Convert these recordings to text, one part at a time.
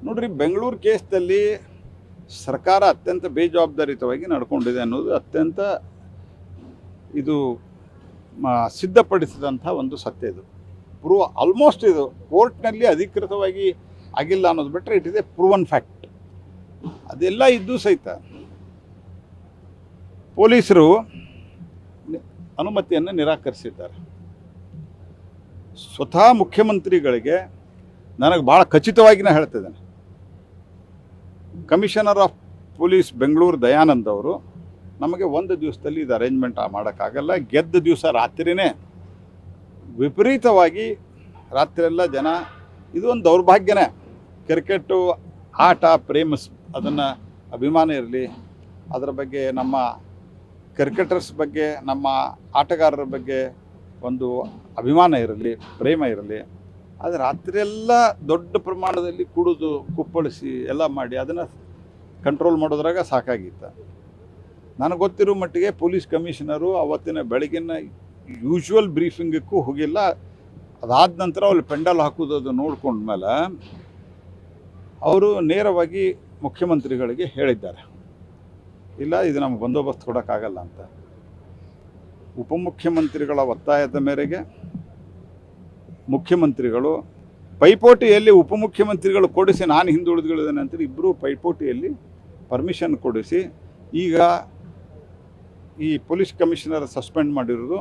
ನೋಡ್ರಿ, ಬೆಂಗಳೂರು ಕೇಸ್ದಲ್ಲಿ ಸರ್ಕಾರ ಅತ್ಯಂತ ಬೇಜವಾಬ್ದಾರಿತವಾಗಿ ನಡ್ಕೊಂಡಿದೆ ಅನ್ನೋದು ಅತ್ಯಂತ ಇದು ಸಿದ್ಧಪಡಿಸಿದಂಥ ಒಂದು ಸತ್ಯ. ಇದು ಆಲ್ಮೋಸ್ಟ್ ಇದು ಕೋರ್ಟ್ನಲ್ಲಿ ಅಧಿಕೃತವಾಗಿ ಆಗಿಲ್ಲ ಅನ್ನೋದು ಬಿಟ್ಟರೆ it is A proven fact. ಅದೆಲ್ಲ ಇದ್ದು ಸಹಿತ ಪೊಲೀಸರು ಅನುಮತಿಯನ್ನು ನಿರಾಕರಿಸಿದ್ದಾರೆ. ಸ್ವತಃ ಮುಖ್ಯಮಂತ್ರಿಗಳಿಗೆ ನನಗೆ ಭಾಳ ಖಚಿತವಾಗಿ ನಾನು ಹೇಳ್ತಿದ್ದೇನೆ, commissioner of police Bengaluru Dayanand ಅವರು ನಮಗೆ ಒಂದು ದಿವಸದಲ್ಲಿ ಇದು ಅರೇಂಜ್ಮೆಂಟ್ ಮಾಡೋಕ್ಕಾಗಲ್ಲ, ಗೆದ್ದ ದಿವಸ ರಾತ್ರಿನೇ ವಿಪರೀತವಾಗಿ ರಾತ್ರಿಯೆಲ್ಲ ಜನ, ಇದು ಒಂದು ದೌರ್ಭಾಗ್ಯನೇ. ಕ್ರಿಕೆಟು ಆಟ ಅದನ್ನು ಅಭಿಮಾನ ಇರಲಿ, ಅದರ ಬಗ್ಗೆ ನಮ್ಮ ಕ್ರಿಕೆಟರ್ಸ್ ಬಗ್ಗೆ ನಮ್ಮ ಆಟಗಾರರ ಬಗ್ಗೆ ಒಂದು ಅಭಿಮಾನ ಇರಲಿ, ಪ್ರೇಮ ಇರಲಿ. ಆದರೆ ರಾತ್ರಿಯೆಲ್ಲ ದೊಡ್ಡ ಪ್ರಮಾಣದಲ್ಲಿ ಕುಡಿದು ಕುಪ್ಪಳಿಸಿ ಎಲ್ಲ ಮಾಡಿ ಅದನ್ನು ಕಂಟ್ರೋಲ್ ಮಾಡೋದ್ರಾಗ ಸಾಕಾಗಿತ್ತು. ನನಗೆ ಗೊತ್ತಿರೋ ಮಟ್ಟಿಗೆ ಪೊಲೀಸ್ ಕಮಿಷನರು ಅವತ್ತಿನ ಬೆಳಗಿನ ಯೂಶ್ವಲ್ ಬ್ರೀಫಿಂಗಕ್ಕೂ ಹೋಗಿಲ್ಲ. ಅದಾದ ನಂತರ ಅಲ್ಲಿ ಪೆಂಡಲ್ ಹಾಕೋದು ನೋಡ್ಕೊಂಡ್ಮೇಲೆ ಅವರು ನೇರವಾಗಿ ಮುಖ್ಯಮಂತ್ರಿಗಳಿಗೆ ಹೇಳಿದ್ದಾರೆ, ಇಲ್ಲ ಇದು ನಮ್ಗೆ ಬಂದೋಬಸ್ತ್ ಕೊಡೋಕ್ಕಾಗಲ್ಲ ಅಂತ. ಉಪಮುಖ್ಯಮಂತ್ರಿಗಳ ಒತ್ತಾಯದ ಮೇರೆಗೆ ಮುಖ್ಯಮಂತ್ರಿಗಳು ಪೈಪೋಟಿಯಲ್ಲಿ ಉಪಮುಖ್ಯಮಂತ್ರಿಗಳು ಕೊಡಿಸಿ ನಾನು ಹಿಂದುಳಿದಿದ್ದೇನೆ ಅಂತೇಳಿ ಇಬ್ಬರು ಪೈಪೋಟಿಯಲ್ಲಿ ಪರ್ಮಿಷನ್ ಕೊಡಿಸಿ ಈಗ ಈ ಪೊಲೀಸ್ ಕಮಿಷನರ್ ಸಸ್ಪೆಂಡ್ ಮಾಡಿರೋದು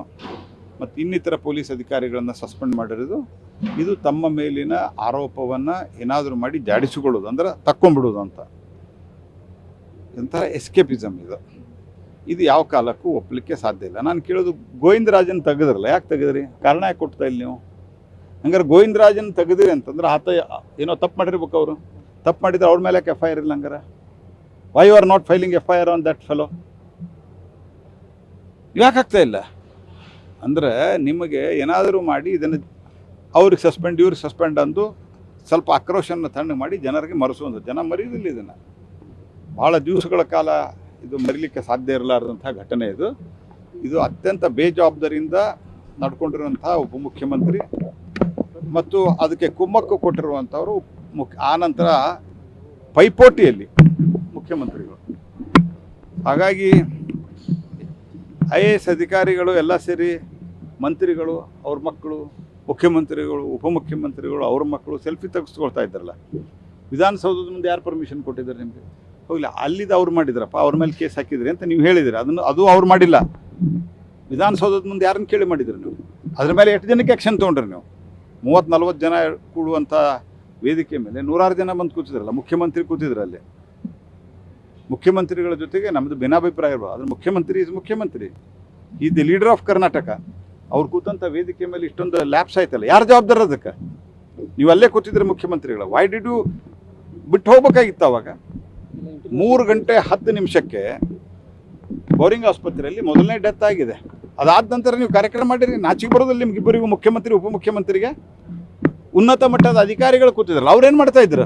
ಮತ್ತು ಇನ್ನಿತರ ಪೊಲೀಸ್ ಅಧಿಕಾರಿಗಳನ್ನು ಸಸ್ಪೆಂಡ್ ಮಾಡಿರೋದು ಇದು ತಮ್ಮ ಮೇಲಿನ ಆರೋಪವನ್ನು ಏನಾದರೂ ಮಾಡಿ ಜಾಡಿಸಿಕೊಳ್ಳೋದು, ಅಂದರೆ ತಕ್ಕೊಂಬಿಡೋದು ಅಂತ. ಒಂಥರ ಎಸ್ಕೇಪಿಸಮ್ ಇದು ಯಾವ ಕಾಲಕ್ಕೂ ಒಪ್ಪಲಿಕ್ಕೆ ಸಾಧ್ಯ ಇಲ್ಲ. ನಾನು ಕೇಳೋದು, ಗೋವಿಂದರಾಜನ್ ತೆಗೆದ್ರಲ್ಲ, ಯಾಕೆ ತೆಗೆದ್ರಿ? ಕಾರಣ ಯಾಕೆ ಕೊಡ್ತಾ ಇಲ್ಲ ನೀವು? ಹಂಗಾರೆ ಗೋವಿಂದರಾಜನ್ ತೆಗೆದಿರಿ ಅಂತಂದ್ರೆ ಆತ ಏನೋ ತಪ್ಪು ಮಾಡಿರ್ಬೇಕು. ಅವರು ತಪ್ಪು ಮಾಡಿದ್ರೆ ಅವ್ರ ಮೇಲೆ ಯಾಕೆ FIR ಇಲ್ಲ? ಹಂಗಾರೆ why you are not filing FIR on that fellow? ಯಾಕೆ ಆಗ್ತಾ ಇಲ್ಲ? ಅಂದರೆ ನಿಮಗೆ ಏನಾದರೂ ಮಾಡಿ ಇದನ್ನು ಅವ್ರಿಗೆ ಸಸ್ಪೆಂಡ್ ಇವ್ರಿಗೆ ಸಸ್ಪೆಂಡ್ ಅಂದು ಸ್ವಲ್ಪ ಆಕ್ರೋಶನ ತಣ್ಣಗೆ ಮಾಡಿ ಜನರಿಗೆ ಮರೆಸುವಂಥ, ಜನ ಮರೆಯೋದಿಲ್ಲ ಇದನ್ನು. ಭಾಳ ದಿವಸಗಳ ಕಾಲ ಇದು ಮರೀಲಿಕ್ಕೆ ಸಾಧ್ಯ ಇರಲಾರದಂಥ ಘಟನೆ ಇದು ಅತ್ಯಂತ ಬೇಜವಾಬ್ದಾರಿಯಿಂದ ನಡ್ಕೊಂಡಿರುವಂಥ ಉಪಮುಖ್ಯಮಂತ್ರಿ ಮತ್ತು ಅದಕ್ಕೆ ಕುಮ್ಮಕ್ಕು ಕೊಟ್ಟಿರುವಂಥವರು ಆನಂತರ ಪೈಪೋಟಿಯಲ್ಲಿ ಮುಖ್ಯಮಂತ್ರಿಗಳು. ಹಾಗಾಗಿ IAS ಅಧಿಕಾರಿಗಳು ಎಲ್ಲ ಸೇರಿ ಮಂತ್ರಿಗಳು, ಅವ್ರ ಮಕ್ಕಳು, ಮುಖ್ಯಮಂತ್ರಿಗಳು, ಉಪಮುಖ್ಯಮಂತ್ರಿಗಳು, ಅವ್ರ ಮಕ್ಕಳು ಸೆಲ್ಫಿ ತೆಗೆಸ್ಕೊಳ್ತಾ ಇದ್ದಾರಲ್ಲ. ವಿಧಾನಸೌಧದ ಮುಂದೆ ಯಾರು ಪರ್ಮಿಷನ್ ಕೊಟ್ಟಿದ್ದಾರೆ ನಿಮಗೆ? ಹೋಗಲಿ, ಅಲ್ಲಿದ್ದು ಅವ್ರು ಮಾಡಿದ್ರಪ್ಪ, ಅವ್ರ ಮೇಲೆ ಕೇಸ್ ಹಾಕಿದ್ರಿ ಅಂತ ನೀವು ಹೇಳಿದಿರಿ. ಅದು ಅವ್ರು ಮಾಡಿಲ್ಲ. ವಿಧಾನಸೌಧದ ಮುಂದೆ ಯಾರನ್ನು ಕೇಳಿ ಮಾಡಿದ್ರಿ ನೀವು? ಅದ್ರ ಮೇಲೆ ಎಷ್ಟು ಜನಕ್ಕೆ ಆ್ಯಕ್ಷನ್ ತೊಗೊಂಡ್ರಿ ನೀವು? 30-40 ಜನ ಕೂಡುವಂಥ ವೇದಿಕೆ ಮೇಲೆ 100 ಜನ ಬಂದು ಕೂತಿದ್ರಲ್ಲ, ಮುಖ್ಯಮಂತ್ರಿ ಕೂತಿದ್ರು ಅಲ್ಲಿ. ಮುಖ್ಯಮಂತ್ರಿಗಳ ಜೊತೆಗೆ ನಮ್ಮದು ಭಿನ್ನಾಭಿಪ್ರಾಯ ಇರ್ಬೋದು, ಆದರೆ ಮುಖ್ಯಮಂತ್ರಿ ಮುಖ್ಯಮಂತ್ರಿ ಈ ದಿ ಲೀಡರ್ ಆಫ್ ಕರ್ನಾಟಕ. ಅವ್ರು ಕೂತಂಥ ವೇದಿಕೆ ಮೇಲೆ ಇಷ್ಟೊಂದು ಲ್ಯಾಪ್ಸ್ ಆಯ್ತಲ್ಲ, ಯಾರು ಜವಾಬ್ದಾರ ಅದಕ್ಕೆ? ನೀವು ಅಲ್ಲೇ ಕೂತಿದ್ರೆ ಮುಖ್ಯಮಂತ್ರಿಗಳು. ವೈ ಡಿಡ್ ಯು ಬಿಟ್ಟು ಹೋಗ್ಬೇಕಾಗಿತ್ತು ಅವಾಗ? 3 ಗಂಟೆ 10 ನಿಮಿಷಕ್ಕೆ ಬೋರಿಂಗ್ ಆಸ್ಪತ್ರೆಯಲ್ಲಿ ಮೊದಲನೇ ಡೆತ್ ಆಗಿದೆ. ಅದಾದ ನಂತರ ನೀವು ಕಾರ್ಯಕ್ರಮ ಮಾಡಿರಿ, ನಾಚಿಕೆ ಬರೋದಿಲ್ಲ ನಿಮ್ಗಿಬ್ಬರಿಗೂ, ಮುಖ್ಯಮಂತ್ರಿ ಉಪಮುಖ್ಯಮಂತ್ರಿಗೆ? ಉನ್ನತ ಮಟ್ಟದ ಅಧಿಕಾರಿಗಳು ಕೂತಿದ್ರಲ್ಲ, ಅವ್ರೇನು ಮಾಡ್ತಾ ಇದ್ರು?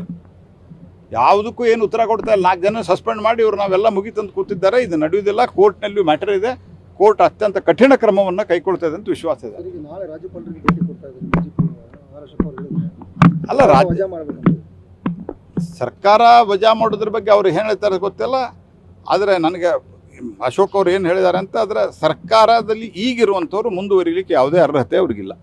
ಯಾವುದಕ್ಕೂ ಏನು ಉತ್ತರ ಕೊಡ್ತಾ ಇಲ್ಲ. 4 ಜನ ಸಸ್ಪೆಂಡ್ ಮಾಡಿ ಇವ್ರು ನಾವೆಲ್ಲ ಮುಗಿತಂದು ಕೂತಿದ್ದಾರೆ. ಇದು ನಡೆಯುವುದಿಲ್ಲ, ಕೋರ್ಟ್ನಲ್ಲಿ ಮ್ಯಾಟರ್ ಇದೆ, ಕೋರ್ಟ್ ಅತ್ಯಂತ ಕಠಿಣ ಕ್ರಮವನ್ನು ಕೈಗೊಳ್ತಾ ಇದೆ ಅಂತ ವಿಶ್ವಾಸ ಇದೆ. ಅಲ್ಲ, ಸರ್ಕಾರ ವಜಾ ಮಾಡೋದ್ರ ಬಗ್ಗೆ ಅವ್ರು ಏನು ಹೇಳ್ತಾರೆ ಗೊತ್ತಿಲ್ಲ. ಆದರೆ ನನಗೆ ಅಶೋಕ್ ಅವ್ರು ಏನು ಹೇಳಿದ್ದಾರೆ ಅಂತ, ಆದರೆ ಸರ್ಕಾರದಲ್ಲಿ ಈಗಿರುವಂಥವ್ರು ಮುಂದುವರಿಲಿಕ್ಕೆ ಯಾವುದೇ ಅರ್ಹತೆ ಅವ್ರಿಗಿಲ್ಲ.